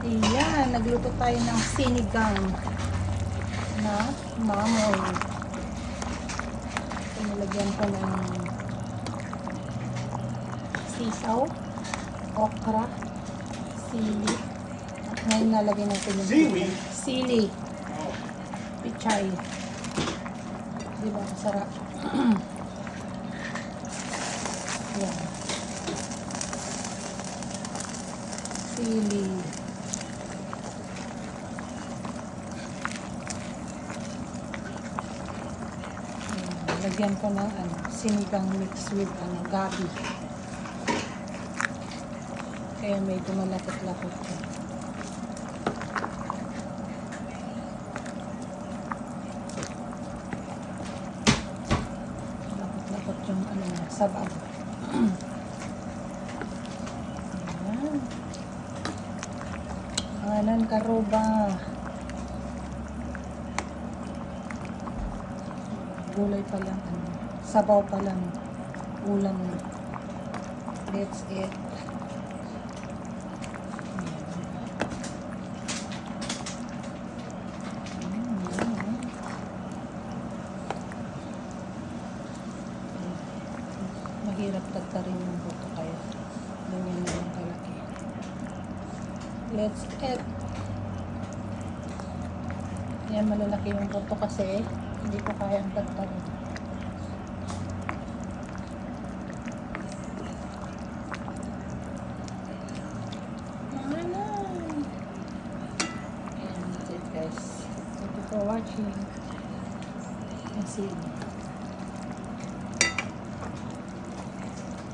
Ayan, nagluto tayo ng sinigang na mamoy. Nilagyan ko ng sisaw, okra, sili. At ngayon nalagyan natin yung sili. Pichay. Diba? Masarap. Ayan. Sili. Lagyan ko ng sinigang mix with gabi. Kaya may tumalapot-lapot siya. Lapot-lapot yung sabaw. Ayan. Pangalan karoba. Gulay pa lang, sabaw pa lang, ulam. That's it. Mahirap tagtarin yung buto kaya ganyan na lang kalaki. Let's eat. Yan, malalaki yung buto kasi hindi ko kayang tagtarin. And that's it, guys. Thank you for watching. And see you.